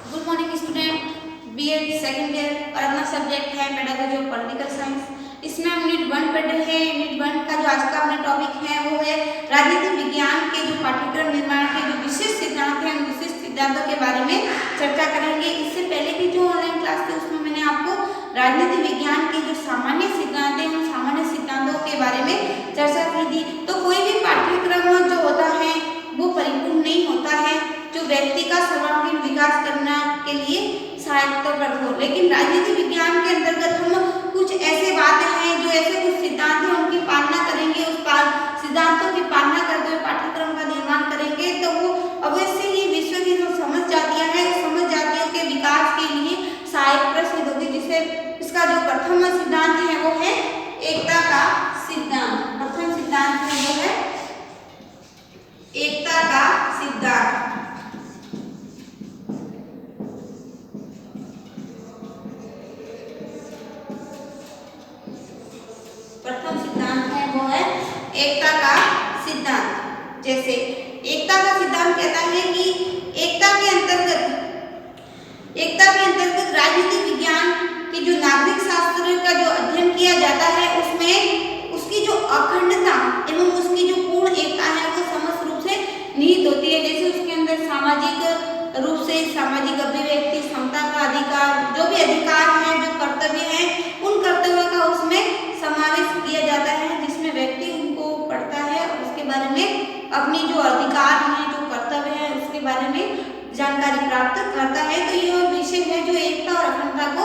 Good morning student, BEd second year और अपना subject है पेडागोजी ऑफ पॉलिटिकल साइंस। इसमें हम यूनिट 1 पढ़ रहे हैं। यूनिट 1 का जो आज का अपना टॉपिक है वो है राजनीति विज्ञान के जो पाठ्यक्रम निर्माण के जो विशिष्ट सिद्धांत हैं, उन विशिष्ट सिद्धांतों के बारे में चर्चा करेंगे। इससे पहले की जो ऑनलाइन क्लास थी उसमें मैंने आपको राजनीति विज्ञान के जो सामान्य सिद्धांत हैं, उन सामान्य सिद्धांतों के बारे में चर्चा की थी। तो कोई भी पाठ्यक्रम जो होता है वो परिपूर्ण नहीं होता है, जो व्यक्ति का सर्वांगीण विकास करने के लिए सहायताप्रद हो। लेकिन राजनीति विज्ञान के अंतर्गत हम कुछ ऐसे बातें हैं, जो ऐसे कुछ सिद्धांत हैं, उनकी पालना करेंगे। उस सिद्धांतों की पालना करते हुए पाठ्यक्रम का निर्माण करेंगे तो वो अवश्य ही विश्व की जो समझ जातियां हैं, उस समझ जातियों के विकास के लिए सहायक सिद्ध होगी। जिसे इसका जो प्रथम सिद्धांत है वो है एकता का सिद्धांत। प्रथम सिद्धांत है वो है एकता का सिद्धांत। प्रथम सिद्धांत है वो है एकता का सिद्धांत। जैसे एकता का सिद्धांत कहता है कि एकता के अंतर्गत राजनीति विज्ञान की जो नागरिक शास्त्र का जो अध्ययन किया जाता है, उसमें उसकी जो अखंडता एवं उसकी जो पूर्ण एकता है वो समस्त रूप से निहित होती है। जैसे उसके अंदर सामाजिक रूप से सामाजिक अभिव्यक्ति, समता का अधिकार, जो भी अधिकार है, जो कर्तव्य है, उन कर्तव्यों का उसमें समावेश किया जाता है, जिसमें व्यक्ति उनको पढ़ता है और उसके बारे में अपनी जो अधिकार है, जो कर्तव्य है, उसके बारे में जानकारी प्राप्त करता है। तो यह विषय है जो एकता और अखंडता को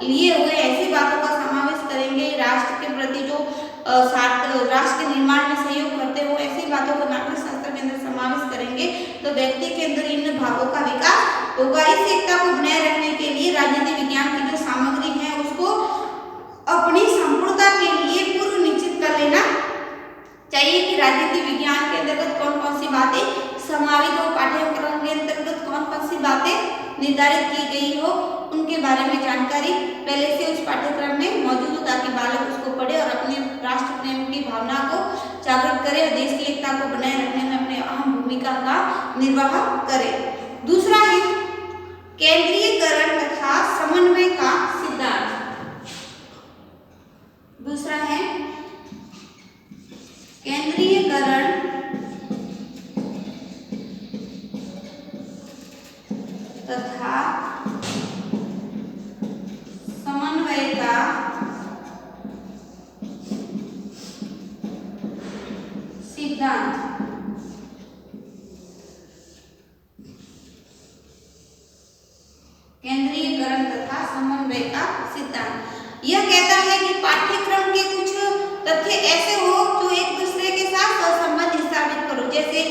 लिए हुए ऐसी बातों का समावेश करेंगे। राष्ट्र के प्रति जो राष्ट्र के निर्माण में सहयोग करते हो, ऐसी बातों को नागरिक शास्त्र के अंदर समावेश करेंगे तो व्यक्ति के अंदर इन भावों का विकास होगा। इस एकता को बनाए रखने के लिए राजनीति विज्ञान की जो सामग्री है उसको अपनी संपूर्णता के लिए पूर्व निश्चित कर लेना चाहिए कि राजनीति विज्ञान के अंतर्गत कौन कौन सी बातें समावित हो, पाठ्यक्रम के अंतर्गत कौन कौन सी बातें निर्धारित की गई हो, उनके बारे में जानकारी पहले से उस पाठ्यक्रम में मौजूद हो, ताकि बालक उसको पढ़े और अपने राष्ट्र प्रेम की भावना को जागृत करे और देश की एकता को बनाए रखने में अपने अहम भूमिका का निर्वाह करे। दूसरा है केंद्रीयकरण तथा समन्वय का सिद्धांत। दूसरा है केंद्रीयकरण तथा समन्वय का सिद्धांत। केंद्रीयकरण तथा समन्वय का सिद्धांत यह कहता है कि पाठ्यक्रम के कुछ तथ्य ऐसे हो जो एक दूसरे के साथ संबंध स्थापित करो। जैसे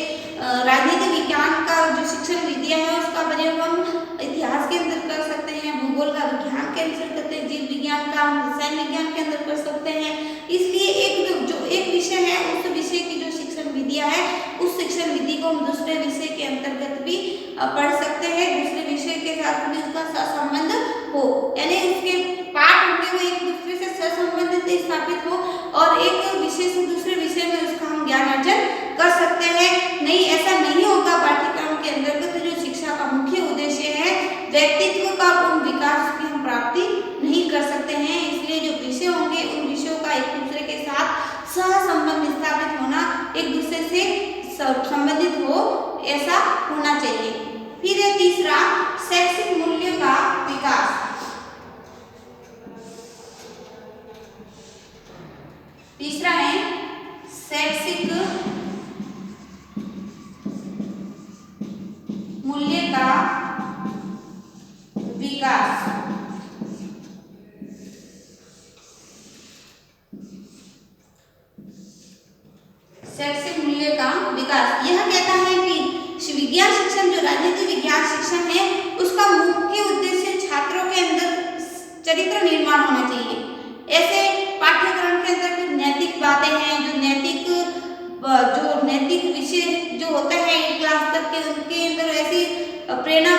राजनीति विज्ञान का जो शिक्षण विद्या है उसका प्रयोग हम इतिहास के अंदर कर सकते हैं, भूगोल का विज्ञान के अंदर करते हैं, जीव विज्ञान का रसायन विज्ञान के अंदर कर सकते हैं। इसलिए एक विषय है, उस विषय की जो शिक्षण विद्या है, उस शिक्षण विधि को हम दूसरे विषय के अंतर्गत भी पढ़ सकते हैं, दूसरे विषय के साथ भी उसका सहसंबंध हो, यानी उसके पाठ होंगे वो एक दूसरे से सहसंबंधित स्थापित हो और एक विषय से दूसरे विषय में उसका हम ज्ञान अर्जन कर सकते हैं। नहीं, ऐसा नहीं होगा। पाठ्यक्रम के अंतर्गत जो शिक्षा का मुख्य उद्देश्य है, व्यक्तित्व का पूर्ण विकास की हम प्राप्ति नहीं कर सकते हैं। इसलिए जो विषय होंगे उन विषयों का एक दूसरे के साथ सहसंबंध स्थापित होना, एक दूसरे से संबंधित हो, ऐसा होना चाहिए। फिर है तीसरा शैक्षिक मूल्य का विकास। तीसरा है शैक्षिक मूल्य का विकास। शैक्षिक मूल्य का विकास यह कहता है कि विज्ञान शिक्षण, जो राजनीति विज्ञान शिक्षण है, उसका मुख्य उद्देश्य छात्रों के अंदर चरित्र निर्माण होना चाहिए। ऐसे पाठ्यक्रम के अंदर कुछ नैतिक बातें हैं, जो नैतिक विषय जो होते हैं एक क्लास तक के, उनके अंदर ऐसी प्रेरणा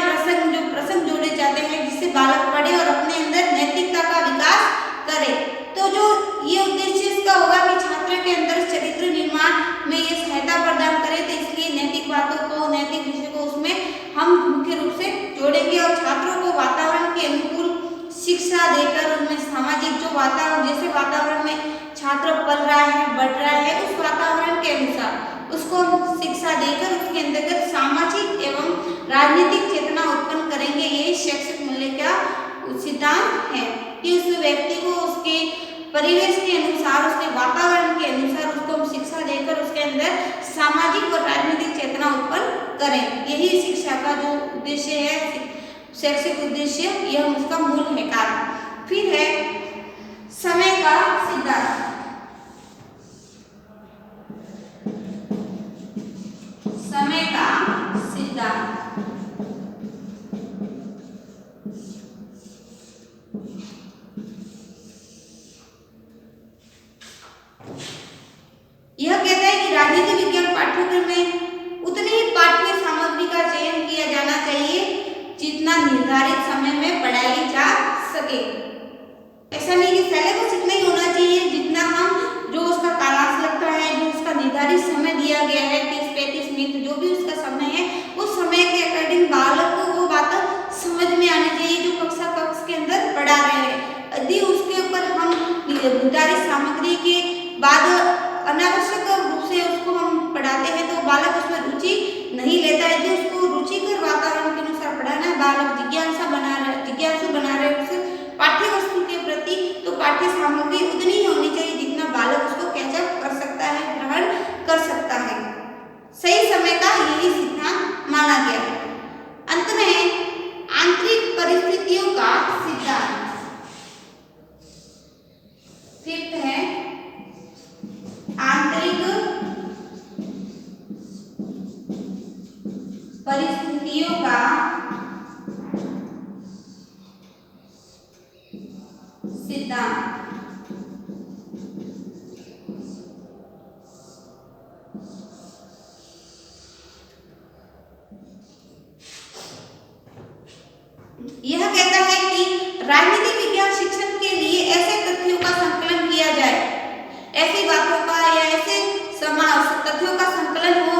प्रसंग जोड़े जाते हैं जिससे बालक पढ़े और अपने अंदर नैतिकता का विकास करे। तो जो ये उद्देश्य इसका होगा कि छात्र के अंदर चरित्र निर्माण में ये सहायता प्रदान करे। तो इसलिए नैतिक बातों को, नैतिक विषय को उसमें हम मुख्य रूप से जोड़ेंगे और छात्र शिक्षा देकर उनमें सामाजिक जो वातावरण, जैसे वातावरण में छात्र पल रहा है, बढ़ रहा है, उस वातावरण के अनुसार उसको हम शिक्षा देकर उसके अंतर्गत सामाजिक एवं राजनीतिक चेतना उत्पन्न करेंगे। यही शैक्षिक मूल्य का सिद्धांत है कि उस व्यक्ति को उसके परिवेश के अनुसार, उसके वातावरण के अनुसार उसको हम शिक्षा देकर उसके अंदर सामाजिक और राजनीतिक चेतना उत्पन्न करें। यही शिक्षा का जो उद्देश्य है, शैक्षिक उद्देश्य, यह उसका मूल है कारण। फिर है समय का सिद्धांत। समय का सिद्धांत यह कहता है कि राजनीति विज्ञान पाठ्यक्रम में उतनी ही पाठ्य सामग्री का चयन किया जाना चाहिए जितना निर्धारित समय में पढ़ाई जा सके। ऐसा नहीं कि सिलेबस इतना ही होना चाहिए जितना हम, जो उसका कालांश लगता है, जो उसका निर्धारित समय दिया गया है 30-35 मिनट, जो भी उसका समय है, उस समय के अकॉर्डिंग बालक को वो बात समझ में आनी चाहिए जो कक्ष के अंदर पढ़ा रहे हैं। यदि उसके ऊपर हम निर्धारित सामग्री के बाद अनावश्यक रूप से उसको हम पढ़ाते हैं तो बालक उसमें रुचि नहीं लेता है। यदि उसको रुचिकर वातावरण के अनुसार पढ़ाना है, बालक जिज्ञासु बना रहे उसे पाठ्य वस्तु के प्रति, तो पाठ्य सामग्री उतनी ही होनी चाहिए जितना बालक उसको कैचअप कर सकता है, ग्रहण कर सकता है। सही समय का यही सिद्धांत माना गया है। अंत में आंतरिक परिस्थितियों का सिद्धांत। फिफ्थ है आंतरिक परिस्थितियों का सिद्धांत। यह कहता है कि राजनीतिक विज्ञान शिक्षण के लिए ऐसे तथ्यों का संकलन किया जाए, ऐसी बातों का या ऐसे तथ्यों का संकलन हो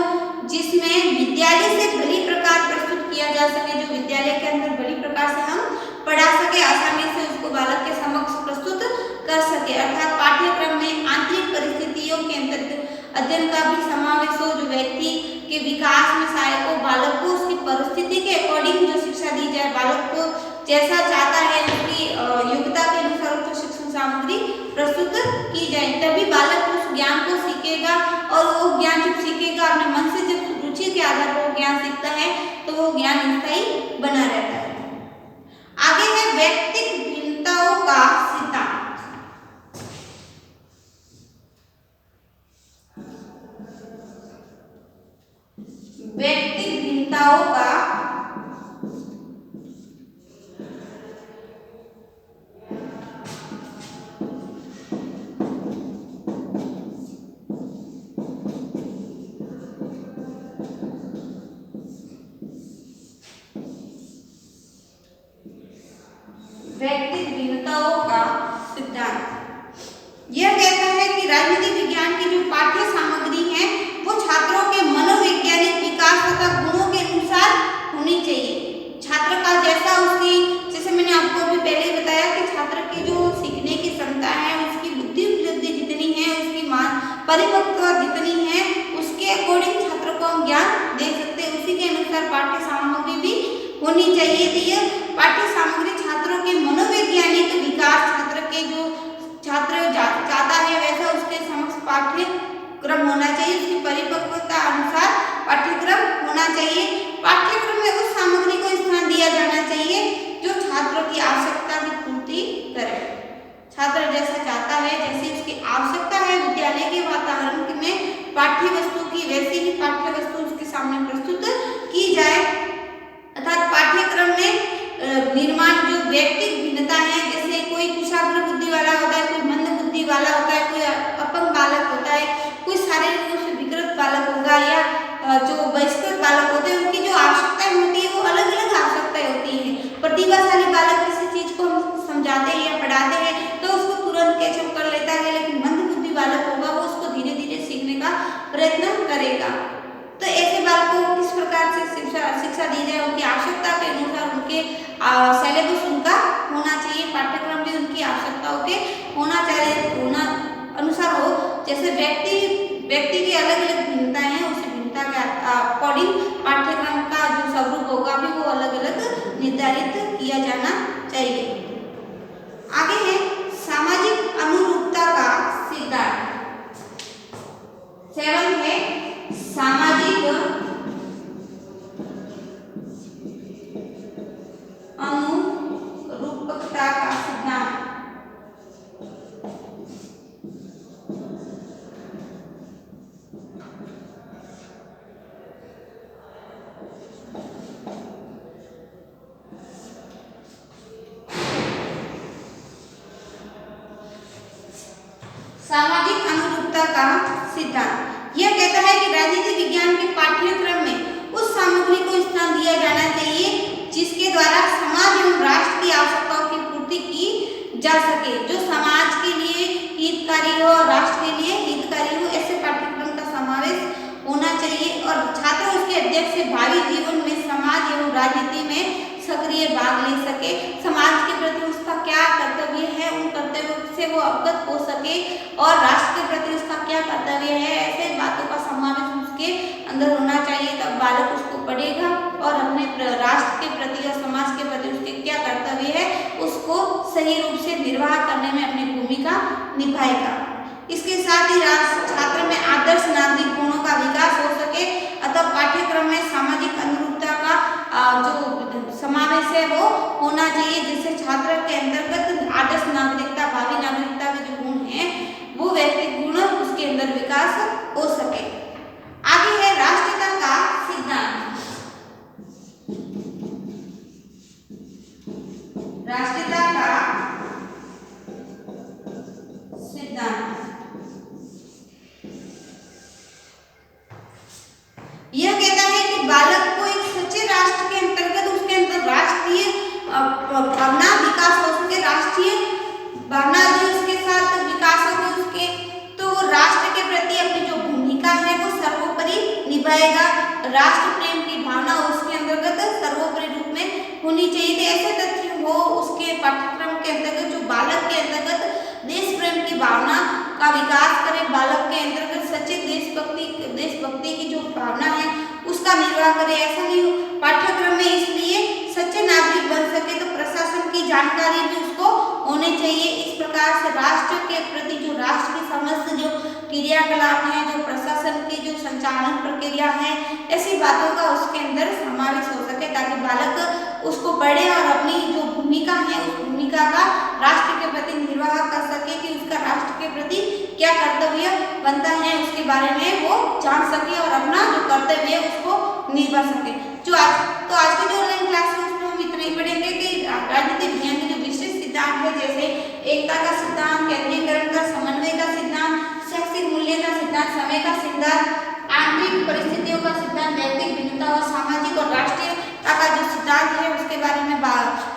जिसमें विद्यालय से भली प्रकार प्रस्तुत किया जा सके, जो विद्यालय के अंदर भली प्रकार से हम पढ़ा सके, आसानी से उसको बालक के समक्ष प्रस्तुत कर सके। अर्थात पाठ्यक्रम में आंतरिक परिस्थितियों के अंतर्गत अध्ययन का भी समावेश हो, जो व्यक्ति के विकास में सहायक हो, बालक को उसकी परिस्थिति के अकॉर्डिंग जो शिक्षा दी जाए, बालक को जैसा चाहता है उसकी योग्यता के अनुसार उसको शिक्षण सामग्री प्रस्तुत की जाए, तभी बालक उस ज्ञान को सीखेगा। और वो ज्ञान जब सीखेगा अपने मन से, जब रुचि के आधार पर वो ज्ञान सीखता है तो वो ज्ञान स्थायी बना रहता है। आगे है व्यक्तिगत भिन्नताओं का सिद्धांत। व्यक्तिगत भिन्नताओं का व्यक्तिगत भिन्नताओं का सिद्धांत। यह कहता है कि राजनीति विज्ञान की जो पाठ्य सामग्री है वो छात्रों के मनोवैज्ञानिक विकास तथा गुणों के अनुसार होनी चाहिए। छात्र का जैसा उसकी, जैसे मैंने आपको अभी पहले ही बताया कि छात्र की जो सीखने की क्षमता है, उसकी बुद्धि उपलब्धि जितनी है, उसकी परिपक्वता जितनी है, उसके अकॉर्डिंग छात्र को हम ज्ञान दे सकते हैं। उसी के अनुसार पाठ्य सामग्री भी होनी चाहिए। तो यह पाठ्य सामग्री छात्रों के मनोवैज्ञानिक विकास, छात्र चाहता है वैसा उसके समक्ष पाठ्यक्रम होना चाहिए, उसकी परिपक्वता अनुसार पाठ्यक्रम होना चाहिए। पाठ्यक्रम में उस सामग्री को स्थान दिया जाना चाहिए जो छात्रों की आवश्यकता की पूर्ति करे। छात्र जैसा चाहता है, जैसी उसकी आवश्यकता है विद्यालय के वातावरण में पाठ्य वस्तु की, वैसी ही पाठ्य वस्तु उसके सामने प्रस्तुत की जाए। अर्थात पाठ्यक्रम में निर्माण जो व्यक्तिगत भिन्नता है, जैसे कोई कुशाग्र बुद्धि वाला होता है, कोई मंद बुद्धि वाला होता है, कोई अपंग बालक होता है, कोई शारीरिक रूप से विकृत बालक होगा, या जो बहिष्कृत बालक होते हैं, उनकी जो आवश्यकताएं होती है वो अलग अलग आवश्यकताएं होती हैं। प्रतिभाशाली बालक किसी चीज को हम समझाते हैं या पढ़ाते हैं तो उसको तुरंत कैचअप कर लेता है, लेकिन मंद बुद्धि बालक होगा वो उसको धीरे धीरे सीखने का प्रयत्न करेगा। तो ऐसे बालकों को किस प्रकार से शिक्षा दी जाए, उनकी आवश्यकता के अनुसार उनके सिलेबस उनका होना चाहिए, पाठ्यक्रम निर्धारित किया जाना चाहिए। आगे है सामाजिक अनुरूपता का सिद्धांत। 7 है सामाजिक अनुरूपता का सिद्धांत। सामाजिक अनुरूपता का सिद्धांत यह कहता है कि राजनीति विज्ञान के पाठ्यक्रम में उस सामग्री को स्थान दिया जाना चाहिए जिसके द्वारा समाज एवं राष्ट्र की आवश्यकताओं की पूर्ति की जा सके, जो समाज के लिए हितकारी हो और राष्ट्र के लिए हितकारी हो। ऐसे पाठ्यक्रम का समावेश होना चाहिए और छात्र उसके अध्ययन से भावी जीवन में समाज एवं राजनीति में सक्रिय भाग ले सके, समाज के प्रति उसका क्या कर्तव्य है उन कर्तव्यों से वो अवगत हो सके और राष्ट्र के प्रति उसका क्या कर्तव्य है, ऐसे बातों का समावेश उसके अंदर होना चाहिए। तब बालक उसको पढ़ेगा और अपने राष्ट्र के प्रति और समाज के प्रति उसके क्या कर्तव्य है उसको सही रूप से निर्वाह करने में अपनी भूमिका निभाएगा। इसके साथ ही छात्र में आदर्श नागरिक गुणों का विकास हो सके, अतः पाठ्यक्रम में सामाजिक अनुरूपता का जो समावेश है वो होना चाहिए, जिससे छात्र के अंतर्गत आदर्श नागरिकता, भावी नागरिकता के जो गुण हैं वो व्यक्तिगत गुण उसके अंदर विकास हो सके। आगे है राष्ट्रीयता का सिद्धांत। राष्ट्रीयता का सिद्धांत यह कहता है कि बालक को एक सच्चे राष्ट्र के अंतर्गत उसके अंदर राष्ट्रीय भावना विकास हो सके, राष्ट्रीय भावना जो उसके साथ विकास हो उसके, तो वो राष्ट्र के प्रति अपनी जो भूमिका है वो सर्वोपरि निभाएगा। राष्ट्र प्रेम की भावना उसके अंतर्गत सर्वोपरि रूप में होनी चाहिए। तो ऐसे तथ्य वो उसके पाठ्यक्रम के अंतर्गत जो बालक के अंतर्गत देश प्रेम की भावना का विकास करे, बालक के अंतर्गत सच्चे देशभक्ति की जो भावना है उसका निर्वाह करे। ऐसा नहीं हो पाठ्यक्रम में इसलिए सच्चे नागरिक बन सके तो प्रशासन की जानकारी भी उसको होनी चाहिए। इस प्रकार से राष्ट्र के प्रति जो राष्ट्र की समस्त जो क्रियाकलाप है, जो प्रशासन की जो संचालन प्रक्रिया है, ऐसी बातों का उसके अंदर समावेश हो सके ताकि बालक उसको पढ़े और अपनी जो भूमिका है उस भूमिका का राष्ट्र के प्रति निर्वाह कर सके कि उसका राष्ट्र के प्रति क्या कर्तव्य बनता है उसके बारे में वो जान सके और अपना जो कर्तव्य है उसको निभा सके। आज की जो ऑनलाइन क्लास है उसमें हम इतना ही पढ़ेंगे कि राजनीति विज्ञान के जो विशिष्ट सिद्धांत है, जैसे एकता का सिद्धांत, केंद्रीकरण का, समन्वय का सिद्धांत, शैक्षिक मूल्य का सिद्धांत, समय का सिद्धांत, आंतरिक परिस्थितियों का सिद्धांत, व्यक्तिगत भिन्नता और सामाजिक और राष्ट्रीयता का जो सिद्धांत है उसके बारे में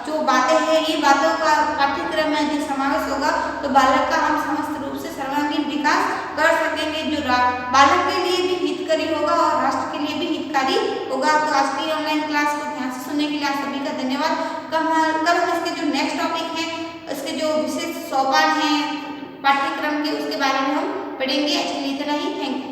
जो बातें हैं, ये बातों का पाठ्यक्रम में यदि समावेश होगा तो बालक का हम समस्त रूप से सर्वांगीण विकास कर सकेंगे, जो बालक के लिए भी हितकारी होगा और राष्ट्र के लिए भी हितकारी होगा। तो आज की ऑनलाइन क्लास को ध्यान से सुनने के लिए आप सभी का धन्यवाद। कल हम इसके जो नेक्स्ट टॉपिक है, इसके जो विशेष सोपान है पाठ्यक्रम के, उसके बारे में हम पढ़ेंगे। आज के लिए इतना ही। Thank you.